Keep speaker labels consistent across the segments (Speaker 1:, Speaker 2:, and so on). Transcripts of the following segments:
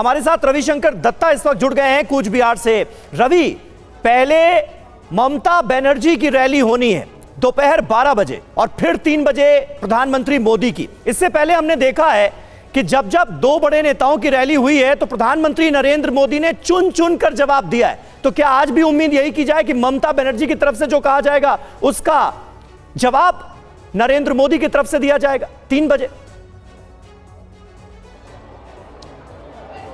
Speaker 1: हमारे साथ रविशंकर दत्ता इस वक्त जुड़ गए हैं कूच बिहार से। रवि, पहले ममता बनर्जी की रैली होनी है दोपहर 12 बजे और फिर 3 बजे प्रधानमंत्री मोदी की। इससे पहले हमने देखा है कि जब जब दो बड़े नेताओं की रैली हुई है तो प्रधानमंत्री नरेंद्र मोदी ने चुन चुन कर जवाब दिया है। तो क्या आज भी उम्मीद यही की जाए कि ममता बनर्जी की तरफ से जो कहा जाएगा उसका जवाब नरेंद्र मोदी की तरफ से दिया जाएगा 3 बजे?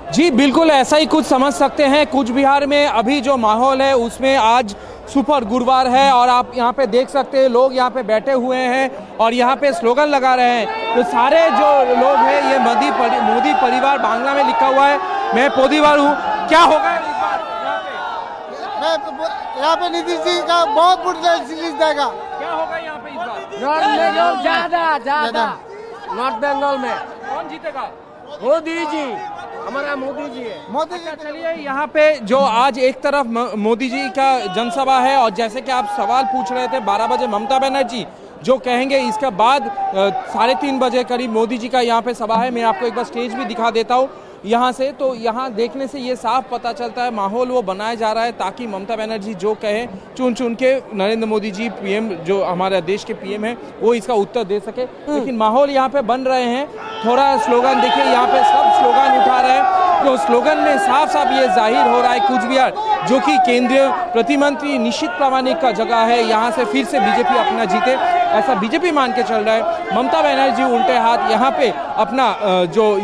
Speaker 2: जी बिल्कुल ऐसा ही कुछ समझ सकते हैं। कूच बिहार में अभी जो माहौल है उसमें आज सुपर गुरुवार है और आप यहाँ पे देख सकते हैं लोग यहाँ पे बैठे हुए हैं और यहाँ पे स्लोगन लगा रहे हैं। तो सारे जो लोग हैं ये मोदी परिवार बांग्ला में लिखा हुआ है, मैं परिवार हूँ। क्या होगा इस बार
Speaker 3: यहाँ पे नीतीश जी का बहुत बुरा रिलीज देगा।
Speaker 2: क्या होगा यहाँ पे इस बार?
Speaker 3: ज्यादा
Speaker 4: नॉर्थ बंगाल में
Speaker 2: कौन जीतेगा?
Speaker 4: मोदी जी, हमारा मोदी जी है।
Speaker 3: मोदी जी
Speaker 2: चलिए यहाँ पे जो आज एक तरफ मोदी जी का जनसभा है और जैसे कि आप सवाल पूछ रहे थे 12 बजे ममता बनर्जी जो कहेंगे, इसके बाद 3:30 बजे करीब मोदी जी का यहाँ पे सभा है। मैं आपको एक बार स्टेज भी दिखा देता हूँ यहाँ से। तो यहाँ देखने से ये साफ पता चलता है माहौल वो बनाया जा रहा है ताकि ममता बनर्जी जो कहे चुन चुन के नरेंद्र मोदी जी पीएम जो हमारे देश के पीएम है वो इसका उत्तर दे सके। लेकिन माहौल यहाँ पे बन रहे हैं। थोड़ा स्लोगन देखिए, यहाँ पे सब स्लोगन उठा रहे हैं। तो स्लोगन में साफ साफ ये जाहिर हो रहा है कूच बिहार जो कि केंद्रीय प्रतिमंत्री निश्चित प्रामाणिक का जगह है, यहाँ से फिर से बीजेपी अपना जीते ऐसा बीजेपी मान के चल रहा है। ममता बनर्जी उल्टे हाथ यहाँ पे अपना जो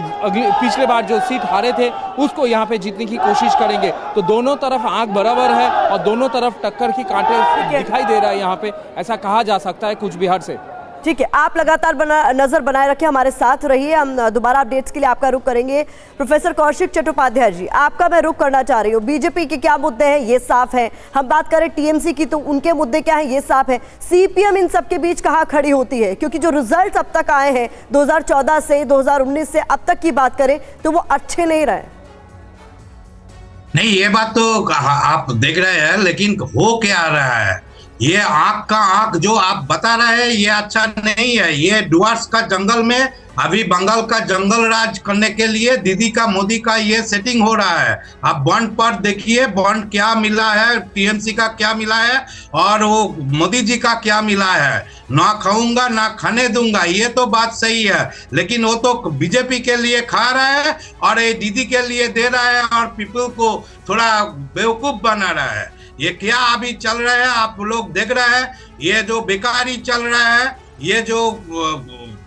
Speaker 2: पिछले बार जो सीट हारे थे उसको यहाँ पे जीतने की कोशिश करेंगे। तो दोनों तरफ आंख बराबर है और दोनों तरफ टक्कर की कांटे दिखाई दे रहा है यहाँ पे, ऐसा कहा जा सकता है कूच बिहार से।
Speaker 5: ठीक है, आप लगातार नजर बनाए रखें, हमारे साथ रहिए। हम दोबारा अपडेट्स के लिए आपका रुख करेंगे। प्रोफेसर कौशिक चट्टोपाध्याय जी, आपका मैं रुख करना चाह रही हूँ। बीजेपी के क्या मुद्दे हैं ये साफ है, हम बात करें टीएमसी की तो उनके मुद्दे क्या हैं ये साफ है। सीपीएम इन सब के बीच कहाँ खड़ी होती है? क्योंकि जो रिजल्ट अब तक आए हैं 2014 से 2019 से अब तक की बात करें तो वो अच्छे नहीं रहे।
Speaker 6: नहीं, ये बात तो आप देख रहे हैं, लेकिन हो क्या रहा है? ये आंख का आंख जो आप बता रहे हैं ये अच्छा नहीं है। ये डुअर्स का जंगल में अभी बंगाल का जंगल राज करने के लिए दीदी का मोदी का ये सेटिंग हो रहा है। आप बॉन्ड पर देखिए, बॉन्ड क्या मिला है, टीएमसी का क्या मिला है और वो मोदी जी का क्या मिला है। ना खाऊंगा ना खाने दूंगा, ये तो बात सही है, लेकिन वो तो बीजेपी के लिए खा रहा है और ये दीदी के लिए दे रहा है और पीपल को थोड़ा बेवकूफ बना रहा है। ये क्या अभी चल रहा है आप लोग देख रहे हैं। ये जो बेकारी चल रहा है, ये जो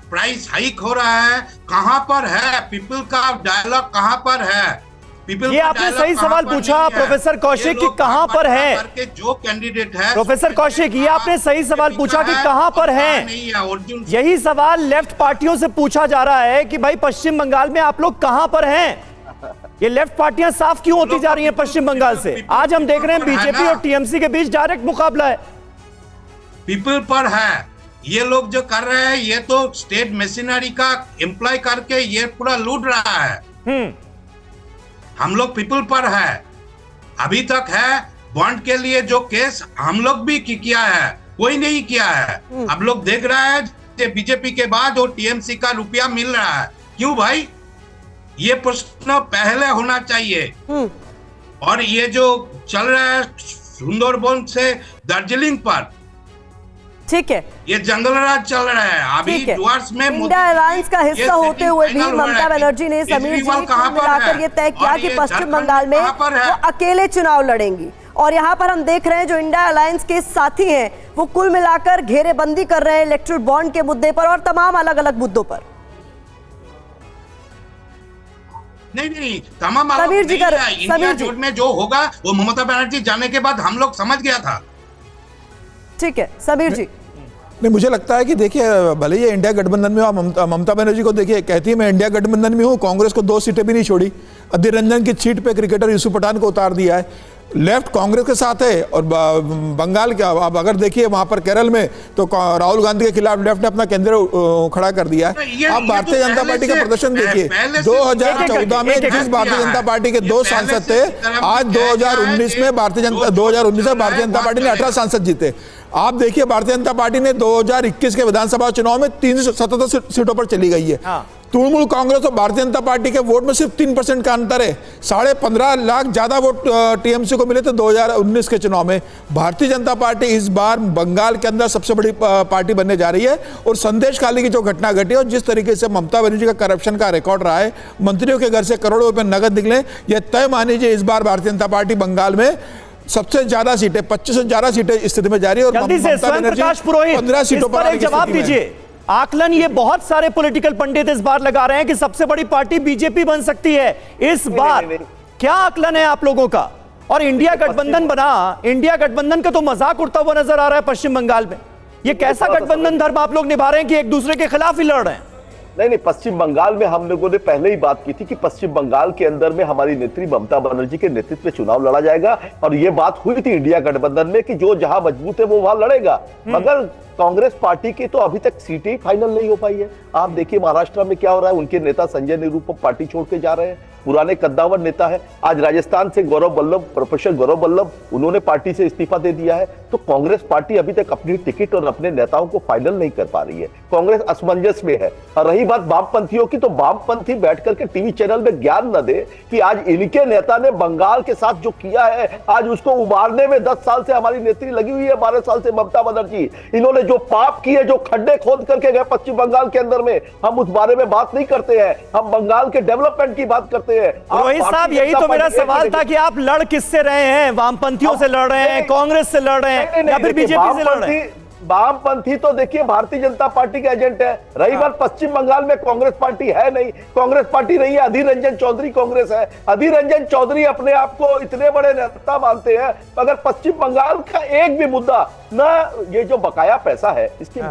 Speaker 6: प्राइस हाइक हो रहा है, कहां पर है पीपल का डायलॉग? कहां पर है पीपल?
Speaker 1: ये आपने सही सवाल पूछा प्रोफेसर कौशिक कि कहां पर है
Speaker 6: जो कैंडिडेट है।
Speaker 1: प्रोफेसर कौशिक, ये आपने सही सवाल पूछा कि कहां पर है। यही सवाल लेफ्ट पार्टियों से पूछा जा रहा है कि भाई पश्चिम बंगाल में आप लोग कहां पर हैं। ये लेफ्ट पार्टियां साफ क्यों होती जा रही हैं पश्चिम बंगाल से? आज हम देख रहे हैं बीजेपी और टीएमसी के बीच डायरेक्ट मुकाबला है।
Speaker 6: पीपल पर है। ये लोग जो कर रहे हैं ये तो स्टेट मशीनरी का एम्प्लॉय करके ये पूरा लूट रहा है। हम लोग पीपल पर है, अभी तक है। बॉन्ड के लिए जो केस हम लोग भी किया है, कोई नहीं किया है। अब लोग देख रहा है बीजेपी के बाद वो टीएमसी का रुपया मिल रहा है। क्यों भाई? ये प्रश्न पहले होना चाहिए। और ये जो चल रहा है सुंदरबन से दार्जिलिंग पर,
Speaker 5: ठीक है,
Speaker 6: ये जंगल राज चल रहा है। अभी डुअर्स में
Speaker 5: इंडिया अलायंस का हिस्सा होते हुए भी ममता बनर्जी ने समीर जी को मिलाकर ये तय किया कि पश्चिम बंगाल में वो अकेले चुनाव लड़ेंगी। और यहाँ पर हम देख रहे हैं जो इंडिया अलायंस के साथी हैं वो कुल मिलाकर घेरेबंदी कर रहे हैं इलेक्टोरल बॉन्ड के मुद्दे पर और तमाम अलग अलग मुद्दों पर।
Speaker 6: नहीं, तमाम
Speaker 5: समीर जी
Speaker 6: इंडिया जोड़ में जो होगा वो ममता बनर्जी जाने के बाद हम लोग समझ गया था।
Speaker 5: ठीक है समीर जी।
Speaker 7: नहीं, मुझे लगता है कि देखिए भले ये इंडिया गठबंधन में हो, ममता बनर्जी को देखिए कहती है मैं इंडिया गठबंधन में हूँ, कांग्रेस को 2 सीटें भी नहीं छोड़ी। अधीर रंजन की सीट पे क्रिकेटर यूसुफ पठान को उतार दिया है। लेफ्ट कांग्रेस के साथ है और बंगाल का अब अगर देखिए वहां पर केरल में तो राहुल गांधी के खिलाफ लेफ्ट ने अपना केंद्र खड़ा कर दिया है। आप भारतीय जनता पार्टी का प्रदर्शन देखिए, 2014 में जिस भारतीय जनता पार्टी के 2 सांसद थे, आज 2019 में भारतीय जनता पार्टी ने 18 सांसद जीते। आप देखिए भारतीय जनता पार्टी ने 2021 के विधानसभा चुनाव में 377 सीटों पर चली गई है। तृणमूल कांग्रेस और भारतीय जनता पार्टी के वोट में सिर्फ 3% का अंतर है। 15.5 लाख ज्यादा वोट टीएमसी को मिले थे 2019 के चुनाव में। भारतीय जनता पार्टी इस बार बंगाल के अंदर सबसे बड़ी पार्टी बनने जा रही है। और संदेश खाली की जो घटना घटी और जिस तरीके से ममता बनर्जी का करप्शन का रिकॉर्ड रहा है, मंत्रियों के घर से करोड़ों रुपए नगद निकले, यह तय मानीजिए इस बार भारतीय जनता पार्टी बंगाल में सबसे ज्यादा सीटें 25 से ज्यादा सीटें स्थिति में जा रही है। और
Speaker 1: जल्दी से स्वयं प्रकाश पुरोहित
Speaker 7: 15 सीटों
Speaker 1: पर एक जवाब दीजिए। आकलन ये बहुत सारे पॉलिटिकल पंडित इस बार लगा रहे हैं कि सबसे बड़ी पार्टी बीजेपी बन सकती है इस बार। क्या आकलन है आप लोगों का? और इंडिया गठबंधन बना, इंडिया गठबंधन का तो मजाक उड़ता हुआ नजर आ रहा है पश्चिम बंगाल में। ये कैसा गठबंधन धर्म आप लोग निभा रहे हैं कि एक दूसरे के खिलाफ ही लड़ रहे हैं?
Speaker 8: नहीं, पश्चिम बंगाल में हम लोगों ने पहले ही बात की थी कि पश्चिम बंगाल के अंदर में हमारी नेत्री ममता बनर्जी के नेतृत्व में चुनाव लड़ा जाएगा। और ये बात हुई थी इंडिया गठबंधन में कि जो जहां मजबूत है वो वहां लड़ेगा। मगर कांग्रेस पार्टी की तो अभी तक सीटें ही फाइनल नहीं हो पाई है। आप देखिए महाराष्ट्र में क्या हो रहा है। उनके नेता संजय निरुपम पार्टी छोड़ के जा रहे हैं, पुराने कद्दावर नेता है। आज राजस्थान से प्रोफेसर गौरव वल्लभ, उन्होंने पार्टी से इस्तीफा दे दिया है। तो कांग्रेस पार्टी अभी तक अपनी टिकट और अपने नेताओं को फाइनल नहीं कर पा रही है। कांग्रेस असमंजस में है। और रही बात वामपंथियों की, तो वामपंथी बैठ करके टीवी चैनल में ज्ञान न दे कि आज इनके नेता ने बंगाल के साथ जो किया है, आज उसको उबारने में 10 साल से हमारी नेत्री लगी हुई है, 12 साल से ममता बनर्जी। इन्होंने जो पाप किए, जो खड्डे खोद करके गए पश्चिम बंगाल के अंदर में, हम उस बारे में बात नहीं करते हैं। हम बंगाल के डेवलपमेंट की बात करते हैं।
Speaker 1: रोहित साहब, यही तो मेरा सवाल था कि आप लड़ किससे रहे हैं? वामपंथियों से लड़ रहे हैं, कांग्रेस से लड़ रहे हैं, या फिर बीजेपी से लड़ रहे हैं?
Speaker 8: वामपंथी तो देखिए भारतीय जनता पार्टी के एजेंट है। रही बात पश्चिम बंगाल में, कांग्रेस पार्टी है नहीं, कांग्रेस पार्टी नहीं है। अधीर रंजन चौधरी कांग्रेस है। अधीर रंजन चौधरी अपने आप को इतने बड़े नेता मानते हैं, मगर पश्चिम बंगाल का एक भी मुद्दा ना, ये जो बकाया पैसा है इसकी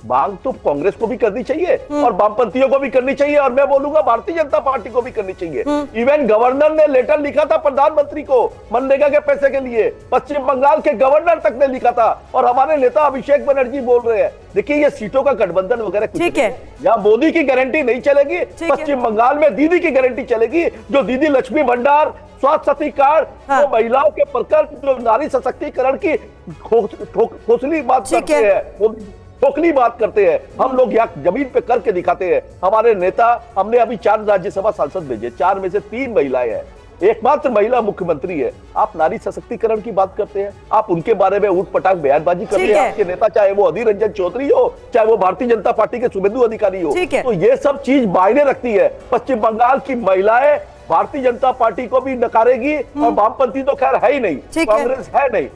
Speaker 8: मांग तो कांग्रेस को भी करनी चाहिए और वामपंथियों को भी करनी चाहिए, और मैं बोलूंगा भारतीय जनता पार्टी को भी करनी चाहिए। इवन गवर्नर ने लेटर लिखा था प्रधानमंत्री को मनरेगा के पैसे के लिए, पश्चिम बंगाल के गवर्नर तक ने लिखा था। और हमारे नेता अभिषेक बनर्जी बोल रहे हैं। देखिए, ये सीटों का गठबंधन वगैरह कुछ नहीं है। यहाँ मोदी की गारंटी नहीं चलेगी, पश्चिम बंगाल में दीदी की गारंटी चलेगी। जो दीदी लक्ष्मी भंडार, स्वास्थ्य साथी कार्ड, जो महिलाओं के प्रकल्प, जो नारी सशक्तिकरण की खोखली बात करते हैं, खोखली बात करते हैं। हम लोग यहाँ जमीन पे करके दिखाते हैं। हमारे नेता, हमने अभी 4 राज्यसभा सांसद भेजे, 4 में से 3 महिलाएं हैं, एकमात्र महिला मुख्यमंत्री है। आप नारी सशक्तिकरण की बात करते हैं, आप उनके बारे में ऊट पटाख बयानबाजी करते हैं। आपके नेता, चाहे वो अधीर रंजन चौधरी हो, चाहे वो भारतीय जनता पार्टी के शुभेंदु अधिकारी हो, तो ये सब चीज मायने रखती है। पश्चिम बंगाल की महिलाएं भारतीय जनता पार्टी को भी नकारेगी, और वामपंथी तो खैर है ही नहीं, कांग्रेस है नहीं।